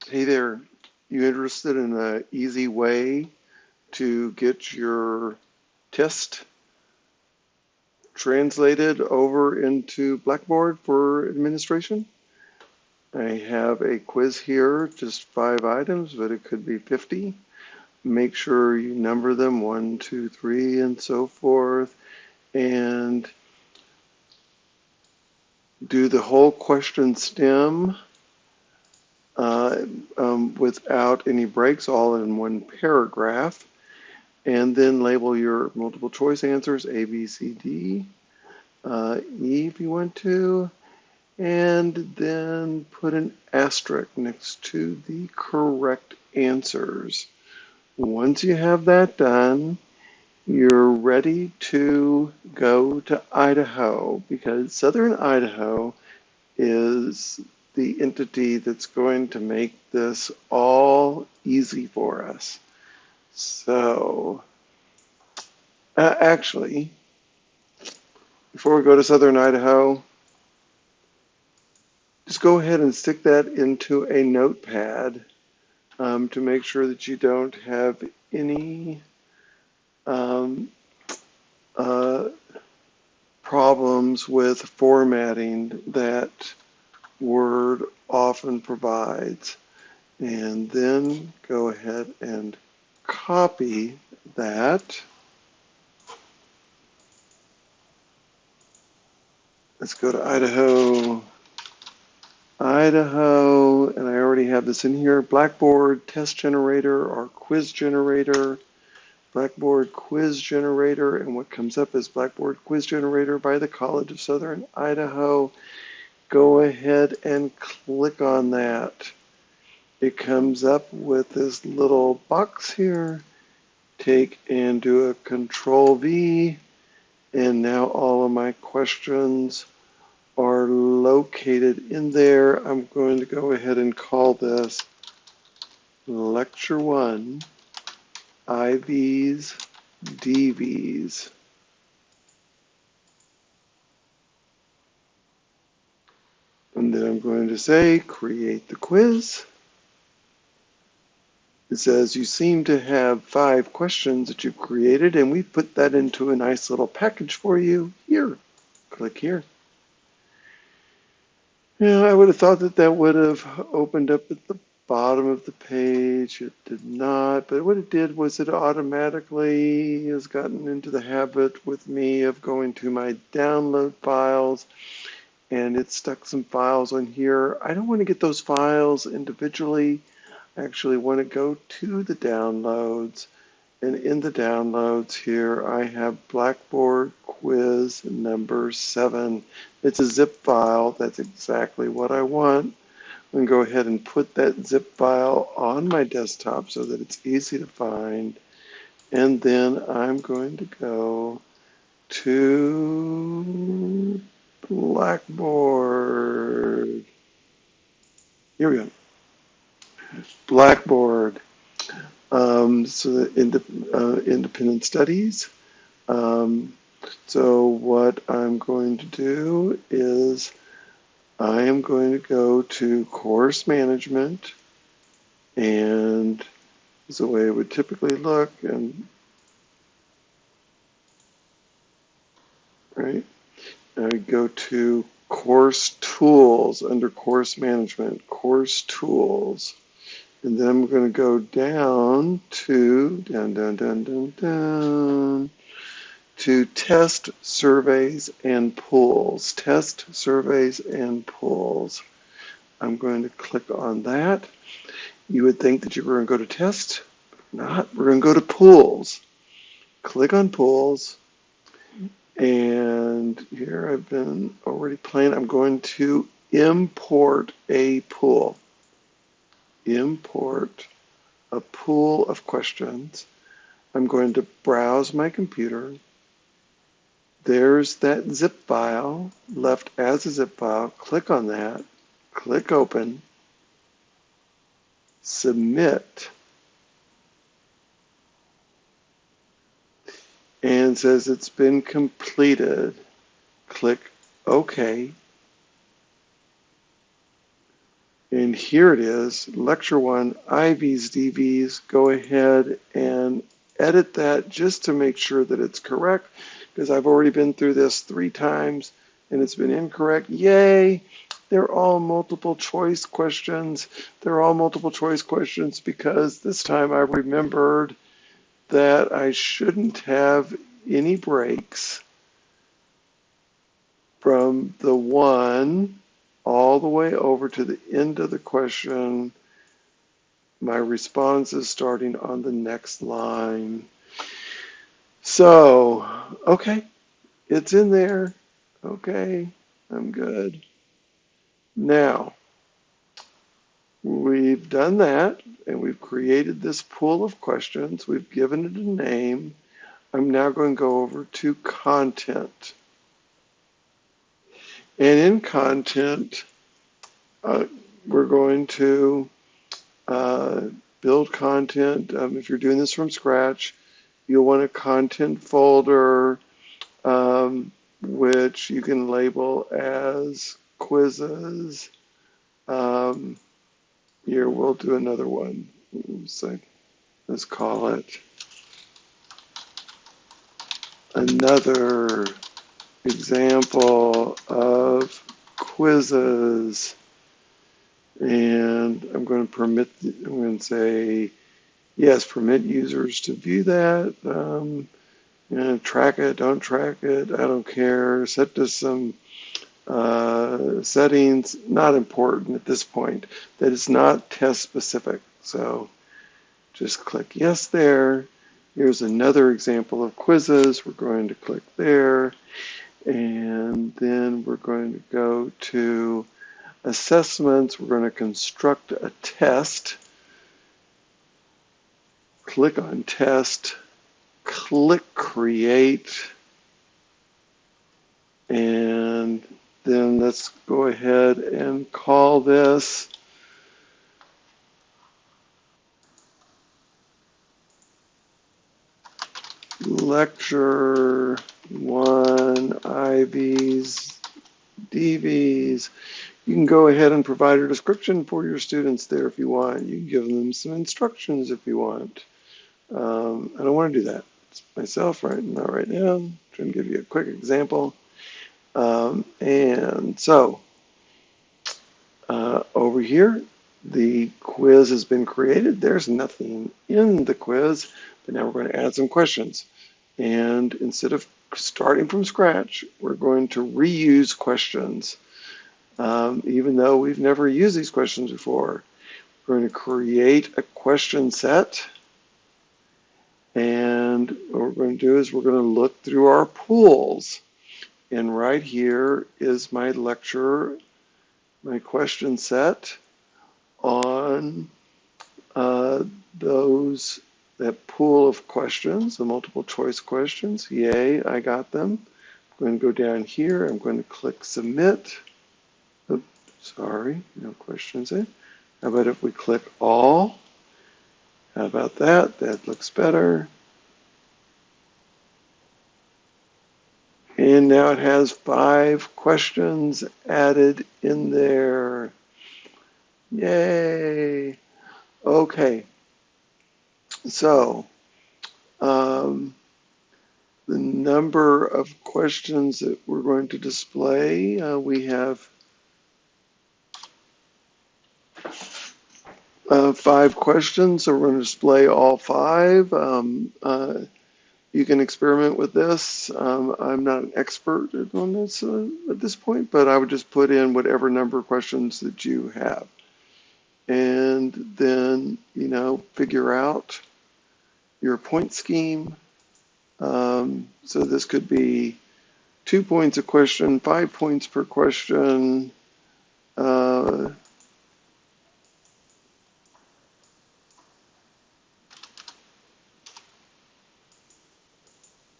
Hey there, you interested in an easy way to get your test translated over into Blackboard for administration? I have a quiz here, just 5 items, but it could be 50. Make sure you number them 1, 2, 3, and so forth, and do the whole question stem without any breaks, all in one paragraph. And then label your multiple choice answers A, B, C, D, E if you want to, and then put an asterisk next to the correct answers. Once you have that done, you're ready to go to Idaho, because Southern Idaho is the entity that's going to make this all easy for us. So, actually, before we go to Southern Idaho, just go ahead and stick that into a notepad to make sure that you don't have any um, uh, problems with formatting that Word often provides. And then go ahead and copy that. Let's go to Idaho, and I already have this in here, Blackboard test generator or quiz generator, Blackboard quiz generator, and what comes up is Blackboard quiz generator by the College of Southern Idaho. Go ahead and click on that. It comes up with this little box here. Take and do a Control V, and now all of my questions are located in there. I'm going to go ahead and call this Lecture 1, IVs, DVs. And then I'm going to say, create the quiz. It says you seem to have 5 questions that you've created, and we put that into a nice little package for you. Here, click here. Yeah, I would have thought that that would have opened up at the bottom of the page. It did not, but what it did was it automatically has gotten into the habit with me of going to my download files, and it stuck some files on here. I don't want to get those files individually. I actually want to go to the downloads, and in the downloads here I have Blackboard Quiz number 7. It's a zip file. That's exactly what I want. I'm going to go ahead and put that zip file on my desktop so that it's easy to find. And then I'm going to go to Blackboard. Here we go. Blackboard. So the independent studies. Um, so what I'm going to do is I am going to go to course management, and this is the way it would typically look, and right, I go to course tools under course management, course tools, and then I'm going to go down to down to test surveys and pools. Test surveys and pools. I'm going to click on that. You would think that you were going to go to test, but not. We're going to go to pools. Click on pools. And here I've been already playing. I'm going to import a pool. Import a pool of questions. I'm going to browse my computer. There's that zip file left as a zip file. Click on that. Click open. Submit. And says it's been completed. Click OK. And here it is, lecture 1, IVs, DVs. Go ahead and edit that just to make sure that it's correct, because I've already been through this 3 times and it's been incorrect. Yay! They're all multiple choice questions. They're all multiple choice questions because this time I remembered that I shouldn't have any breaks from the 1 all the way over to the end of the question. My response is starting on the next line. So, okay, it's in there. Okay, I'm good. Now, we've done that, and we've created this pool of questions. We've given it a name. I'm now going to go over to content. And in content, we're going to build content. If you're doing this from scratch, you'll want a content folder, which you can label as quizzes. Here, we'll do another one. Let's call it another example of quizzes. And I'm going to say, yes, permit users to view that. Track it, don't track it, I don't care. Set to some settings, not important at this point. That is not test specific. So just click yes there. Here's another example of quizzes. We're going to click there. And then we're going to go to assessments. We're going to construct a test. Click on test. Click create. And then let's go ahead and call this lecture 1 IVs, DVs. You can go ahead and provide a description for your students there if you want. You can give them some instructions if you want. I don't want to do that. It's myself, not right now. I'm trying to give you a quick example. And so over here, the quiz has been created. There's nothing in the quiz, but now we're going to add some questions. And instead of starting from scratch, we're going to reuse questions. Even though we've never used these questions before, we're going to create a question set. And what we're going to do is we're going to look through our pools. And right here is my lecture, my question set on that pool of questions, the multiple choice questions. Yay, I got them. I'm going to go down here. I'm going to click submit. Oops, sorry, no questions in. How about if we click all? How about that? That looks better. And now it has 5 questions added in there. Yay. Okay. So, the number of questions that we're going to display, we have 5 questions, so we're going to display all 5. You can experiment with this. I'm not an expert on this at this point, but I would just put in whatever number of questions that you have. And then, figure out your point scheme. So this could be 2 points a question, 5 points per question.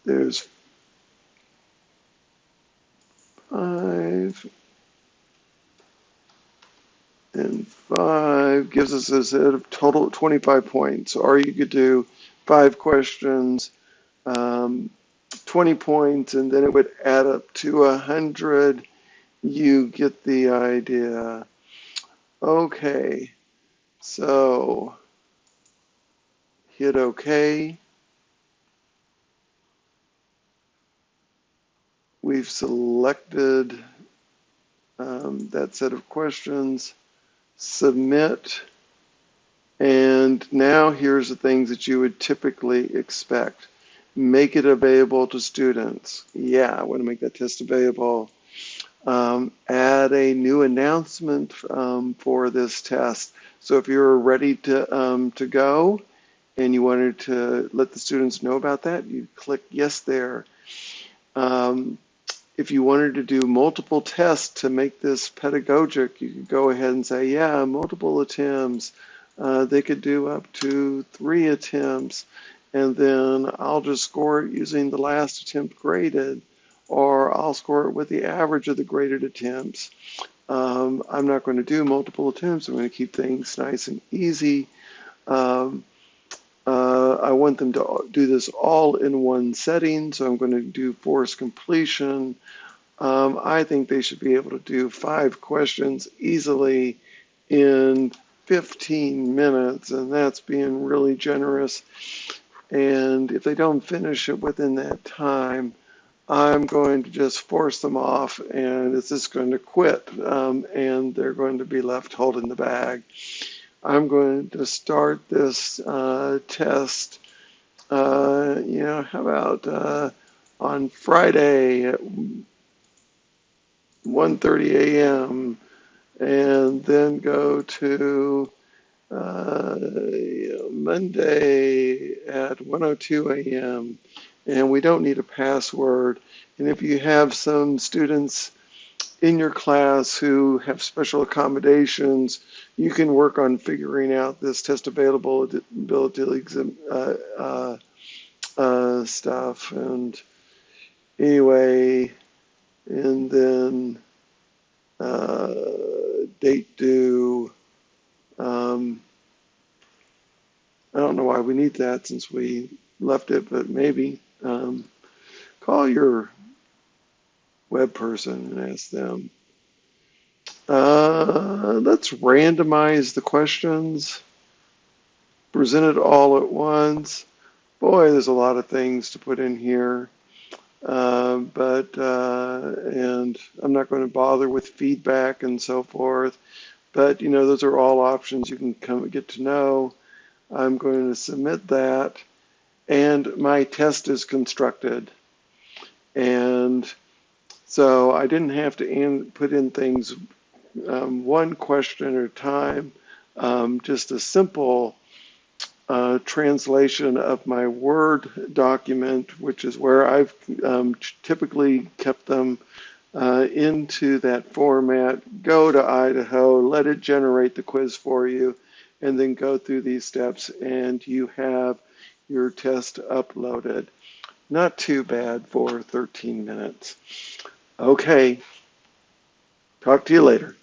There's 5 and 5 gives us a set of total 25 points. Or you could do 5 questions, 20 points, and then it would add up to 100. You get the idea. Okay, so hit OK. We've selected that set of questions, submit, and now here's the things that you would typically expect. Make it available to students. Yeah, I want to make that test available. Add a new announcement for this test. So if you're ready to go and you wanted to let the students know about that, you click yes there. Um, if you wanted to do multiple tests to make this pedagogic, you could go ahead and say, yeah, multiple attempts. They could do up to 3 attempts, and then I'll just score it using the last attempt graded, or I'll score it with the average of the graded attempts. I'm not going to do multiple attempts. I'm going to keep things nice and easy. Um, I want them to do this all in one setting, so I'm going to do forced completion. I think they should be able to do 5 questions easily in 15 minutes, and that's being really generous. And if they don't finish it within that time, I'm going to just force them off, and it's just going to quit, and they're going to be left holding the bag. I'm going to start this test, how about on Friday at 1:30 a.m. and then go to Monday at 1:02 a.m. And we don't need a password. And if you have some students in your class who have special accommodations, you can work on figuring out this test availability stuff. And anyway, and then date due. I don't know why we need that since we left it, but maybe call your web person and ask them. Let's randomize the questions, present it all at once. Boy, there's a lot of things to put in here. And I'm not going to bother with feedback and so forth. But, those are all options you can come get to know. I'm going to submit that, and my test is constructed. And so I didn't have to put in things one question at a time, just a simple translation of my Word document, which is where I've typically kept them into that format. Go to Idaho, let it generate the quiz for you, and then go through these steps, and you have your test uploaded. Not too bad for 13 minutes. Okay, talk to you later.